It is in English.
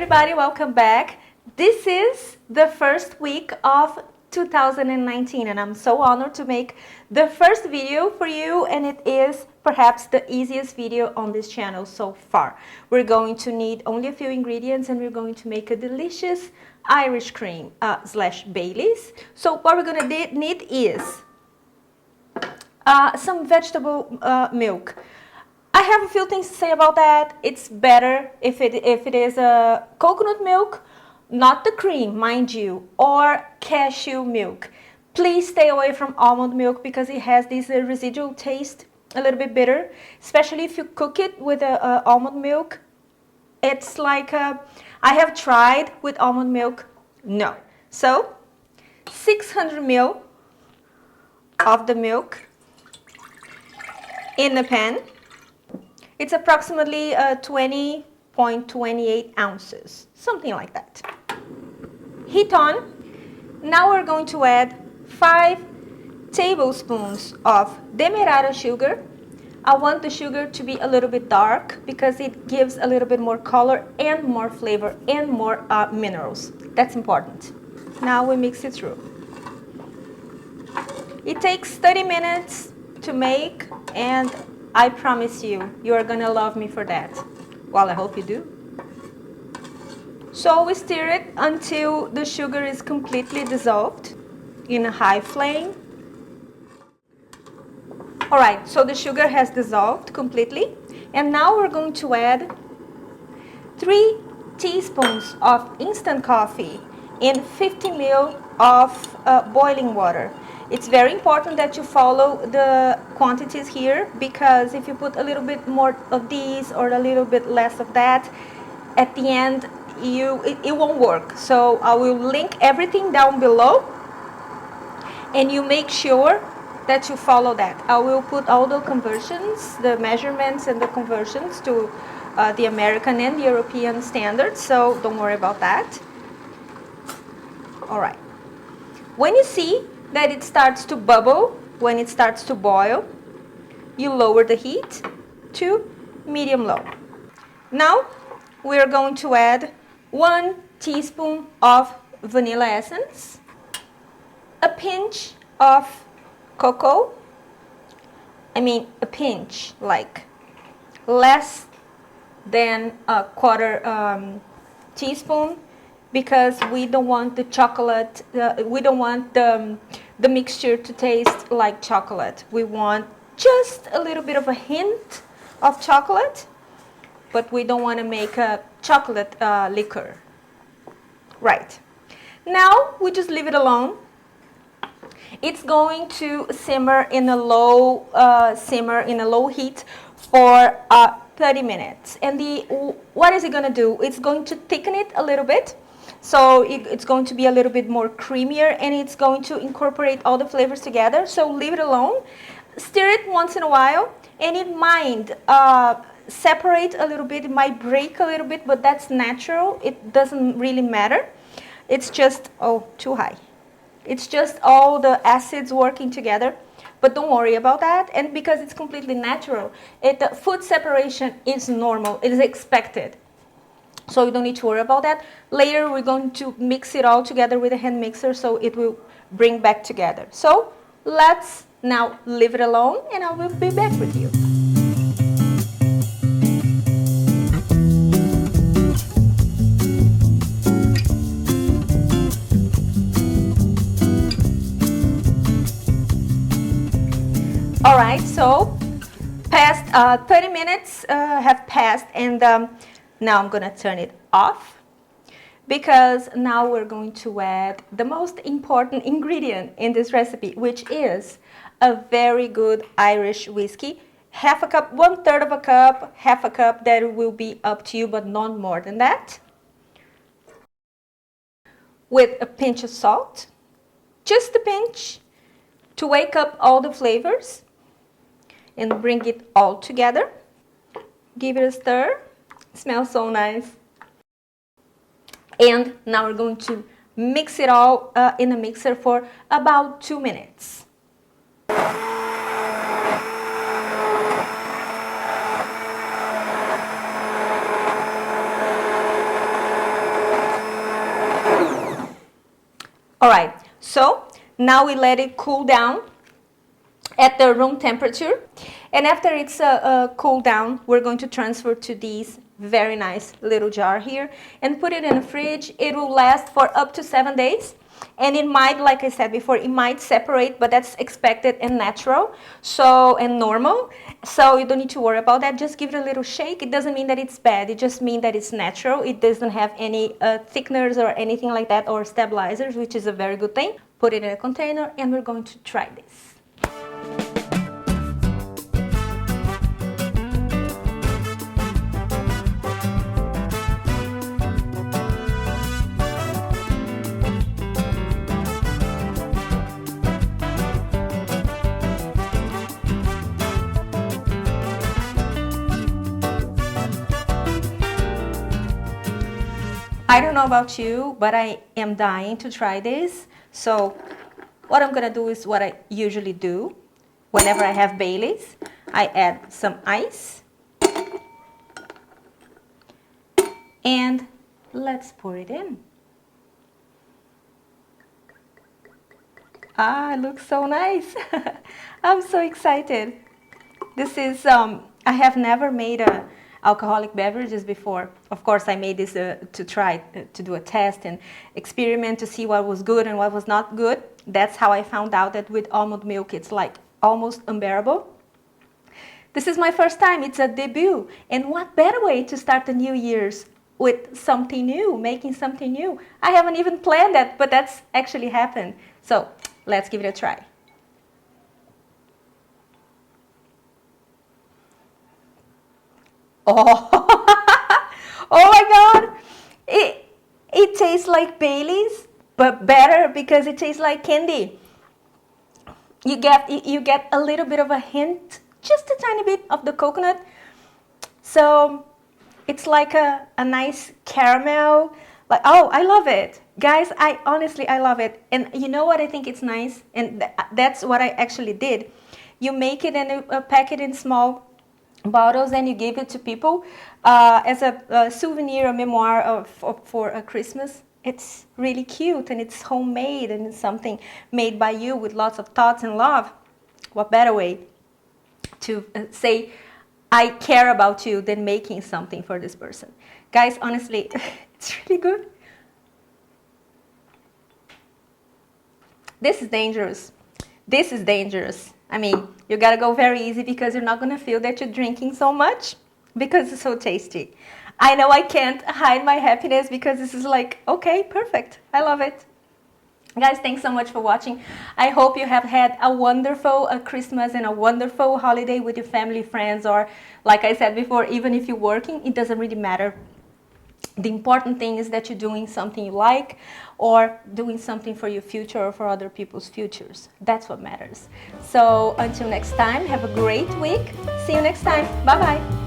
everybody, welcome back. This is the first week of 2019 and I'm so honored to make the first video for you, and it is perhaps the easiest video on this channel so far. We're going to need only a few ingredients and we're going to make a delicious Irish cream slash Baileys. So what we're going to need is some vegetable milk. I have a few things to say about that. It's better if it is a coconut milk, not the cream, mind you, or cashew milk. Please stay away from almond milk because it has this residual taste, a little bit bitter, especially if you cook it with almond milk. It's like, I have tried with almond milk, no. So, 600 ml of the milk in the pan. It's approximately 20.28 ounces, something like that. Heat on. Now we're going to add 5 tablespoons of demerara sugar. I want the sugar to be a little bit dark because it gives a little bit more color and more flavor and more minerals. That's important. Now we mix it through. It takes 30 minutes to make, and I promise you, you are gonna love me for that. Well, I hope you do. So we stir it until the sugar is completely dissolved in a high flame. Alright, so the sugar has dissolved completely. And now we're going to add 3 teaspoons of instant coffee in 50 ml of boiling water. It's very important that you follow the quantities here, because if you put a little bit more of these or a little bit less of that, at the end it won't work. So I will link everything down below and you make sure that you follow that. I will put all the conversions, the measurements and the conversions to the American and the European standards, so don't worry about that. Alright. When you see that it starts to bubble, when it starts to boil, you lower the heat to medium-low. Now we're going to add 1 teaspoon of vanilla essence, a pinch of cocoa, a pinch, like less than a quarter teaspoon, because we don't want the chocolate, we don't want the mixture to taste like chocolate. We want just a little bit of a hint of chocolate, but we don't want to make a chocolate liquor. Right. Now we just leave it alone. It's going to simmer in a low heat for 30 minutes. And what is it going to do? It's going to thicken it a little bit. So it's going to be a little bit more creamier, and it's going to incorporate all the flavors together. So leave it alone. Stir it once in a while, and it might separate a little bit. It might break a little bit, but that's natural. It doesn't really matter. It's just, oh, too high. It's just all the acids working together. But don't worry about that. And because it's completely natural, the food separation is normal. It is expected. So you don't need to worry about that. Later we're going to mix it all together with a hand mixer, so it will bring back together. So let's now leave it alone, and I will be back with you. Alright, so past 30 minutes have passed, and now I'm going to turn it off, because now we're going to add the most important ingredient in this recipe, which is a very good Irish whiskey. Half a cup, 1/3 of a cup, half a cup, that will be up to you, but not more than that. With a pinch of salt, just a pinch, to wake up all the flavors and bring it all together. Give it a stir. It smells so nice. And now we're going to mix it all in a mixer for about 2 minutes. All right, so now we let it cool down at the room temperature. And after it's cooled down, we're going to transfer to these very nice little jar here and put it in the fridge. It will last for up to 7 days. And it might, like I said before, it might separate, but that's expected and natural, so, and normal. So you don't need to worry about that. Just give it a little shake. It doesn't mean that it's bad. It just means that it's natural. It doesn't have any thickeners or anything like that, or stabilizers, which is a very good thing. Put it in a container, and we're going to try this. I don't know about you, but I am dying to try this. So what I'm gonna do is what I usually do whenever I have Baileys. I add some ice and let's pour it in. Ah, it looks so nice. I'm so excited. This is, I have never made alcoholic beverages before. Of course, I made this to try, to do a test and experiment to see what was good and what was not good. That's how I found out that with almond milk, it's like almost unbearable. This is my first time. It's a debut. And what better way to start the New Year's with something new, making something new. I haven't even planned that, but that's actually happened. So let's give it a try. Oh, oh my God! It tastes like Baileys, but better because it tastes like candy. You get a little bit of a hint, just a tiny bit of the coconut. So it's like a nice caramel. Like, oh, I love it, guys. I honestly love it. And you know what I think it's nice, and that's what I actually did. You make it and pack it in small bottles and you give it to people as a souvenir, a memoir for a Christmas. It's really cute and it's homemade and it's something made by you with lots of thoughts and love. What better way to say I care about you than making something for this person? Guys, honestly, it's really good. This is dangerous. This is dangerous. I mean, you gotta go very easy because you're not gonna feel that you're drinking so much because it's so tasty. I know I can't hide my happiness because this is like, okay, perfect. I love it. Guys, thanks so much for watching. I hope you have had a wonderful Christmas and a wonderful holiday with your family, friends, or like I said before, even if you're working, it doesn't really matter. The important thing is that you're doing something you like or doing something for your future or for other people's futures. That's what matters. So until next time, have a great week. See you next time. Bye-bye.